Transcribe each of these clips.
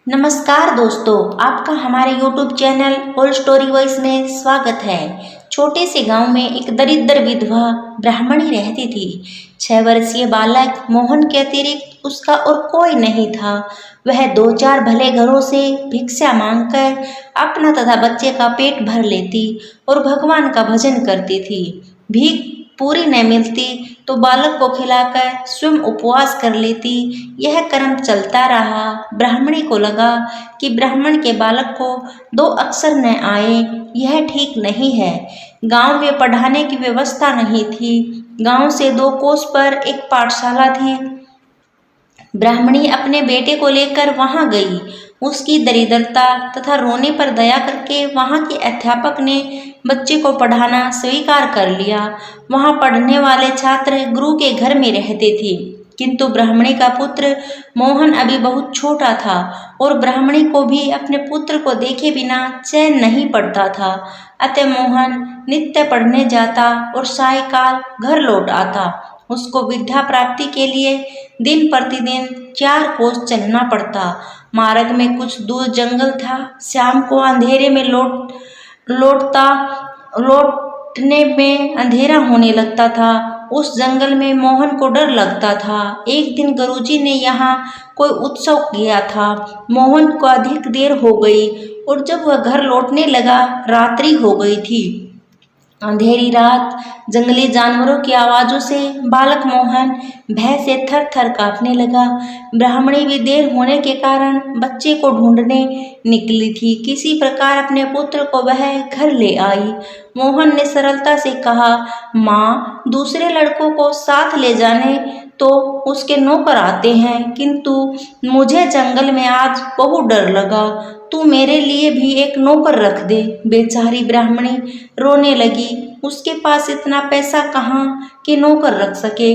नमस्कार दोस्तों, आपका हमारे YouTube channel old story voice में स्वागत है। छोटे से गांव में एक दरिद्र विधवा ब्राह्मणी रहती थी। 6 वर्षीय बालक मोहन के अतिरिक्त उसका और कोई नहीं था। वह 2-4 भले घरों से भिक्षा मांगकर अपना तथा बच्चे का पेट भर लेती और भगवान का भजन करती थी। भीख पूरी न मिलती तो बालक को खिलाकर स्वयं उपवास कर लेती। यह क्रम चलता रहा। ब्राह्मणी को लगा कि ब्राह्मण के बालक को 2 अक्षर न आए, यह ठीक नहीं है। गांव में पढ़ाने की व्यवस्था नहीं थी। गांव से 2 कोस पर एक पाठशाला थी। ब्राह्मणी अपने बेटे को लेकर वहां गई। उसकी दरिद्रता तथा रोने पर दया करके वहां के अध्यापक ने बच्चे को पढ़ाना स्वीकार कर लिया। वहां पढ़ने वाले छात्र गुरु के घर में रहते थे, किंतु ब्राह्मणी का पुत्र मोहन अभी बहुत छोटा था और ब्राह्मणी को भी अपने पुत्र को देखे बिना चैन नहीं पड़ता था। अतः मोहन नित्य पढ़ने जाता और सायंकाल घर लौट आता। उसको विद्या प्राप्ति के लिए दिन प्रतिदिन 4 कोस चलना पड़ता। मार्ग में कुछ दूर जंगल था। शाम को अंधेरे में लौटने में अंधेरा होने लगता था। उस जंगल में मोहन को डर लगता था। एक दिन गुरुजी ने यहाँ कोई उत्सव किया था। मोहन को अधिक देर हो गई और जब वह घर लौटने लगा रात्रि हो गई थी। अंधेरी रात, जंगली जानवरों की आवाज़ों से बालक मोहन भय से थर थर कांपने लगा। ब्राह्मणी भी देर होने के कारण बच्चे को ढूंढने निकली थी। किसी प्रकार अपने पुत्र को वह घर ले आई। मोहन ने सरलता से कहा, माँ, दूसरे लड़कों को साथ ले जाने तो उसके नौकर आते हैं, किंतु मुझे जंगल में आज बहुत डर लगा। तू मेरे लिए भी एक नौकर रख दे। बेचारी ब्राह्मणी रोने लगी। उसके पास इतना पैसा कहाँ कि नौकर रख सके।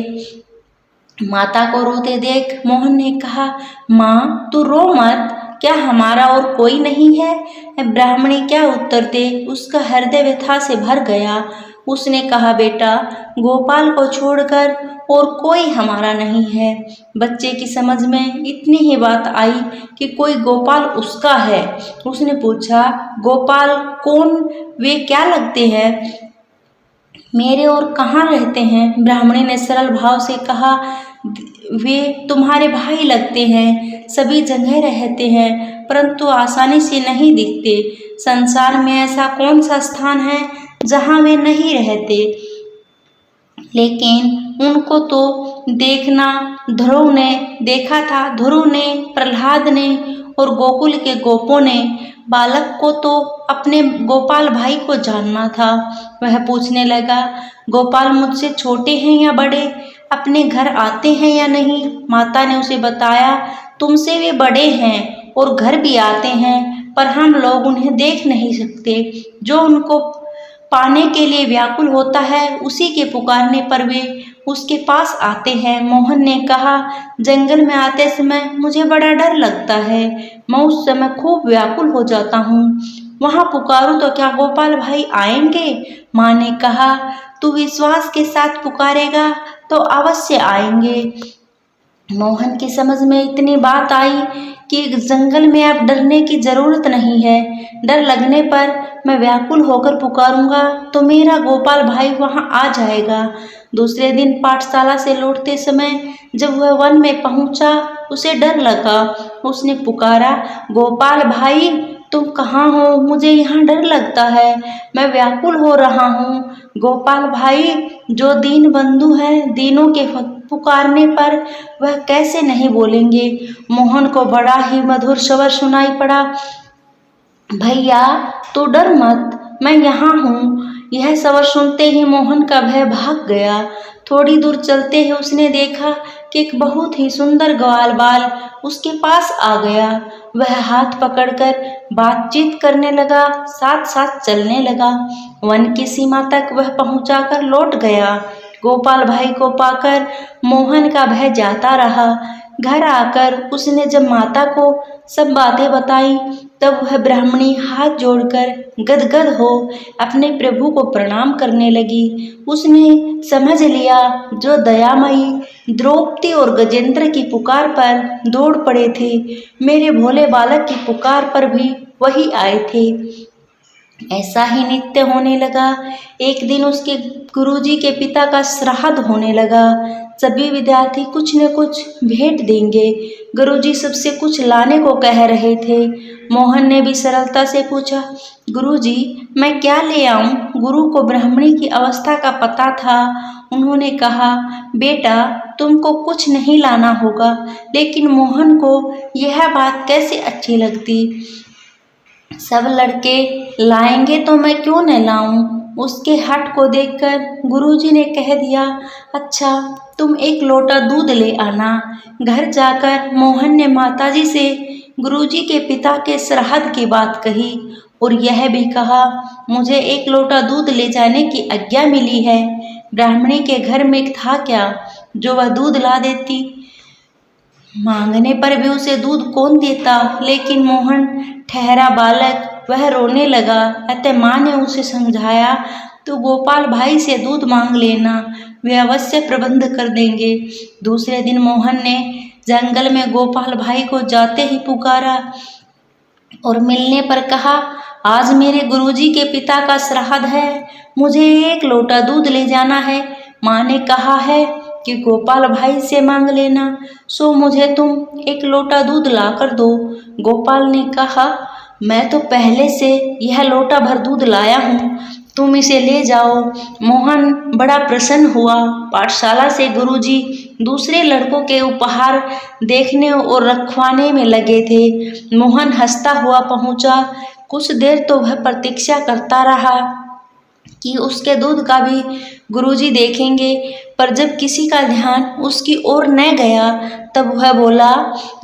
माता को रोते देख मोहन ने कहा, माँ, तू रो मत, क्या हमारा और कोई नहीं है? ब्राह्मणी क्या उत्तर दे? उसका हृदय व्यथा से भर गया। उसने कहा, बेटा, गोपाल को छोड़कर और कोई हमारा नहीं है। बच्चे की समझ में इतनी ही बात आई कि कोई गोपाल उसका है। उसने पूछा, गोपाल कौन? वे क्या लगते हैं? मेरे और कहाँ रहते हैं? ब्राह्मणी ने सरल भाव से कहा, वे तुम्हारे भाई लगते हैं, सभी जगह रहते हैं, परंतु आसानी से नहीं दिखते। संसार में ऐसा कौन सा स्थान है जहाँ वे नहीं रहते? लेकिन उनको तो देखना ध्रुव ने देखा था। ध्रुव ने, प्रहलाद ने और गोकुल के गोपों ने। बालक को तो अपने गोपाल भाई को जानना था। वह पूछने लगा, गोपाल मुझसे छोटे हैं या बड़े? अपने घर आते हैं या नहीं? माता ने उसे बताया, तुमसे वे बड़े हैं और घर भी आते हैं, पर हम लोग उन्हें देख नहीं सकते। जो उनको पाने के लिए व्याकुल होता है, उसी के पुकारने पर वे उसके पास आते हैं। मोहन ने कहा, जंगल में आते समय मुझे बड़ा डर लगता है। मैं उस समय खूब व्याकुल हो जाता हूँ। वहाँ पुकारूं तो क्या गोपाल भाई आएंगे? माँ ने कहा, तू विश्वास के साथ पुकारेगा तो अवश्य आएंगे। मोहन की समझ में इतनी बात आई कि जंगल में अब डरने की जरूरत नहीं है। डर लगने पर मैं व्याकुल होकर पुकारूंगा तो मेरा गोपाल भाई वहां आ जाएगा। दूसरे दिन पाठशाला से लौटते समय जब वह वन में पहुंचा, उसे डर लगा। उसने पुकारा, गोपाल भाई, तुम कहाँ हो? मुझे यहाँ डर लगता है, मैं व्याकुल हो रहा हूँ। गोपाल भाई, जो दीन बंधु हैं, दीनों के पुकारने पर वह कैसे नहीं बोलेंगे? मोहन को बड़ा ही मधुर स्वर सुनाई पड़ा, भैया, तू डर मत, मैं यहाँ हूँ। यह स्वर सुनते ही मोहन का भय भाग गया। थोड़ी दूर चलते ही उसने देखा कि एक बहुत ही सुंदर ग्वालवाल उसके पास आ गया। वह हाथ पकड़कर बातचीत करने लगा, साथ साथ चलने लगा। वन की सीमा तक वह पहुंचाकर लौट गया। गोपाल भाई को पाकर मोहन का भय जाता रहा। घर आकर उसने जब माता को सब बातें बताई तब वह ब्राह्मणी हाथ जोड़कर गदगद हो अपने प्रभु को प्रणाम करने लगी। उसने समझ लिया जो दयामयी द्रौपदी और गजेंद्र की पुकार पर दौड़ पड़े थे, मेरे भोले बालक की पुकार पर भी वही आए थे। ऐसा ही नित्य होने लगा। एक दिन उसके गुरुजी के पिता का श्राद्ध होने लगा। सभी विद्यार्थी कुछ न कुछ भेंट देंगे। गुरुजी सबसे कुछ लाने को कह रहे थे। मोहन ने भी सरलता से पूछा, गुरुजी मैं क्या ले आऊं? गुरु को ब्राह्मणी की अवस्था का पता था। उन्होंने कहा, बेटा तुमको कुछ नहीं लाना होगा। लेकिन मोहन को यह बात कैसे अच्छी लगती। सब लड़के लाएंगे तो मैं क्यों न लाऊं। उसके हट को देखकर गुरुजी ने कह दिया, अच्छा तुम एक लोटा दूध ले आना। घर जाकर मोहन ने माताजी से गुरुजी के पिता के श्राद्ध की बात कही और यह भी कहा, मुझे एक लोटा दूध ले जाने की आज्ञा मिली है। ब्राह्मणी के घर में था क्या जो वह दूध ला देती। मांगने पर भी उसे दूध कौन देता। लेकिन मोहन ठहरा बालक, वह रोने लगा। अतः माँ ने उसे समझाया, तो गोपाल भाई से दूध मांग लेना, वे अवश्य प्रबंध कर देंगे। दूसरे दिन मोहन ने जंगल में गोपाल भाई को जाते ही पुकारा और मिलने पर कहा, आज मेरे गुरुजी के पिता का श्राद्ध है, मुझे एक लोटा दूध ले जाना है। माँ ने कहा है कि गोपाल भाई से मांग लेना, सो मुझे तुम एक लोटा दूध ला कर दो। गोपाल ने कहा, मैं तो पहले से यह लोटा भर दूध लाया हूँ, तुम इसे ले जाओ। मोहन बड़ा प्रसन्न हुआ। पाठशाला से गुरुजी दूसरे लड़कों के उपहार देखने और रखवाने में लगे थे। मोहन हंसता हुआ पहुँचा। कुछ देर तो वह प्रतीक्षा करता रहा कि उसके दूध का भी गुरुजी देखेंगे, पर जब किसी का ध्यान उसकी ओर न गया तब वह बोला,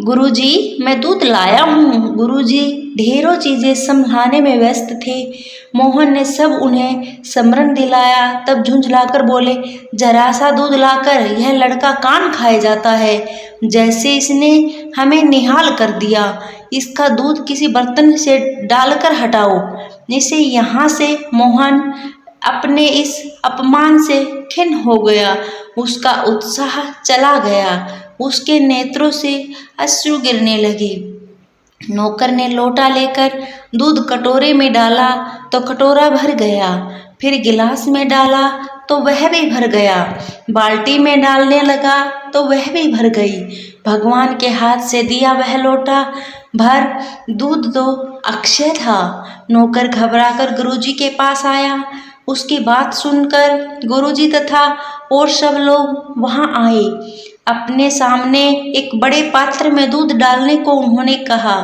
गुरुजी मैं दूध लाया हूँ। गुरुजी ढेरों चीज़ें संभालने में व्यस्त थे। मोहन ने सब उन्हें स्मरण दिलाया, तब झुंझलाकर बोले, जरा सा दूध लाकर यह लड़का कान खाए जाता है, जैसे इसने हमें निहाल कर दिया। इसका दूध किसी बर्तन से डालकर हटाओ इसे यहाँ से। मोहन अपने इस अपमान से खिन्न हो गया। उसका उत्साह चला गया। उसके नेत्रों से अश्रु गिरने लगे। नौकर ने लोटा लेकर दूध कटोरे में डाला तो कटोरा भर गया, फिर गिलास में डाला तो वह भी भर गया, बाल्टी में डालने लगा तो वह भी भर गई। भगवान के हाथ से दिया वह लोटा भर दूध तो अक्षय था। नौकर घबराकर गुरुजी के पास आया। उसकी बात सुनकर गुरुजी तथा और सब लोग वहां आए। अपने सामने एक बड़े पात्र में दूध डालने को उन्होंने कहा।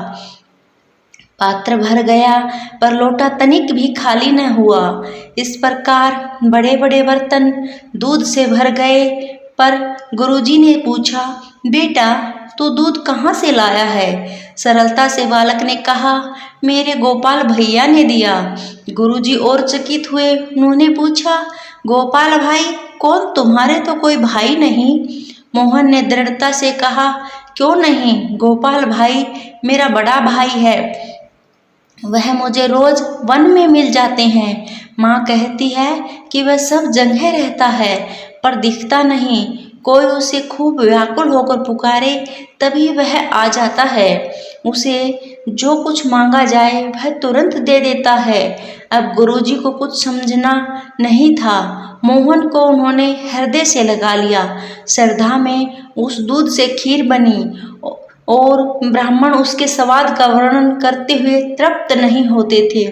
पात्र भर गया पर लोटा तनिक भी खाली न हुआ। इस प्रकार बड़े बड़े बर्तन दूध से भर गए। पर गुरुजी ने पूछा, बेटा तू दूध कहाँ से लाया है। सरलता से बालक ने कहा, मेरे गोपाल भैया ने दिया। गुरुजी और चकित हुए। उन्होंने पूछा, गोपाल भाई कौन, तुम्हारे तो कोई भाई नहीं। मोहन ने दृढ़ता से कहा, क्यों नहीं, गोपाल भाई मेरा बड़ा भाई है, वह मुझे रोज वन में मिल जाते हैं। माँ कहती है कि वह सब जगह रहता है पर दिखता नहीं। कोई उसे खूब व्याकुल होकर पुकारे तभी वह आ जाता है। उसे जो कुछ मांगा जाए वह तुरंत दे देता है। अब गुरुजी को कुछ समझना नहीं था। मोहन को उन्होंने हृदय से लगा लिया। श्रद्धा में उस दूध से खीर बनी और ब्राह्मण उसके स्वाद का वर्णन करते हुए तृप्त नहीं होते थे।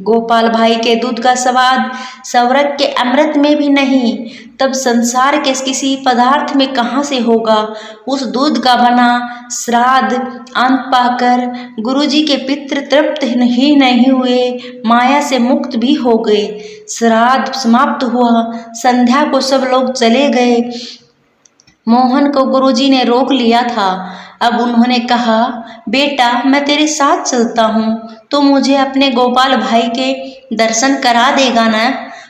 गोपाल भाई के दूध का स्वाद स्वर्ग के अमृत में भी नहीं, तब संसार के किसी पदार्थ में कहाँ से होगा। उस दूध का बना श्राद्ध अंत पाकर गुरुजी के पितृ तृप्त ही नहीं हुए, माया से मुक्त भी हो गए। श्राद्ध समाप्त हुआ। संध्या को सब लोग चले गए। मोहन को गुरुजी ने रोक लिया था। अब उन्होंने कहा, बेटा मैं तेरे साथ चलता हूँ, तो मुझे अपने गोपाल भाई के दर्शन करा देगा ना।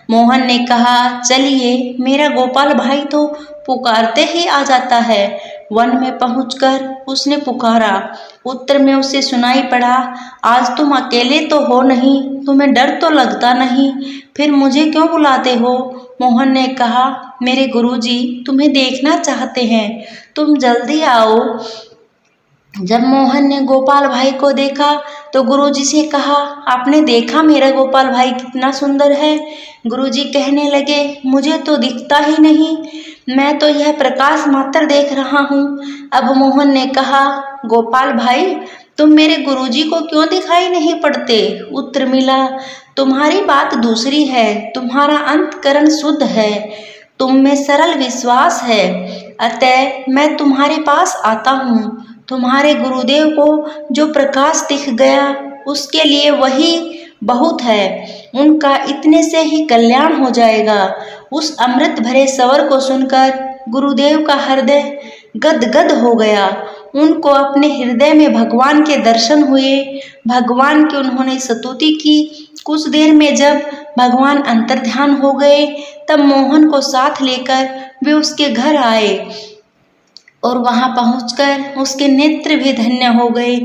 मोहन ने कहा, चलिए, मेरा गोपाल भाई तो पुकारते ही आ जाता है। वन में पहुंचकर उसने पुकारा। उत्तर में उसे सुनाई पड़ा, आज तुम अकेले तो हो नहीं, तुम्हें डर तो लगता नहीं, फिर मुझे क्यों बुलाते हो? मोहन ने कहा, मेरे गुरुजी तुम्हें देखना चाहते हैं, तुम जल्दी आओ। जब मोहन ने गोपाल भाई को देखा तो गुरुजी से कहा, आपने देखा मेरा गोपाल भाई कितना सुंदर है? गुरुजी कहने लगे, मुझे तो दिखता ही नहीं, मैं तो यह प्रकाश मात्र देख रहा हूँ। अब मोहन ने कहा, गोपाल भाई तुम मेरे गुरुजी को क्यों दिखाई नहीं पड़ते? उत्तर मिला, तुम्हारी बात दूसरी है, तुम्हारा अंतकरण शुद्ध है, तुम में सरल विश्वास है, अतः मैं तुम्हारे पास आता हूँ। तुम्हारे गुरुदेव को जो प्रकाश दिख गया उसके लिए वही बहुत है, उनका इतने से ही कल्याण हो जाएगा। उस अमृत भरे स्वर को सुनकर गुरुदेव का हृदय गदगद हो गया। उनको अपने हृदय में भगवान के दर्शन हुए, भगवान की उन्होंने स्तुति की। कुछ देर में जब भगवान अंतर्ध्यान हो गए तब मोहन को साथ लेकर वे उसके घर आए और वहां पहुंचकर उसके नेत्र भी धन्य हो गए।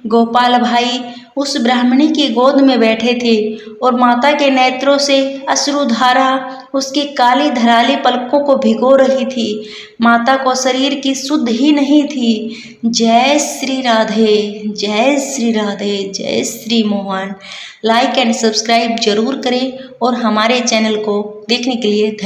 गोपाल भाई उस ब्राह्मणी की गोद में बैठे थे और माता के नेत्रों से अश्रुधारा उसकी काली धराली पलकों को भिगो रही थी। माता को शरीर की शुद्ध ही नहीं थी। जय श्री राधे, जय श्री राधे, जय Shri Mohan. Like and subscribe जरूर करें और हमारे चैनल को देखने के लिए धन्यवाद।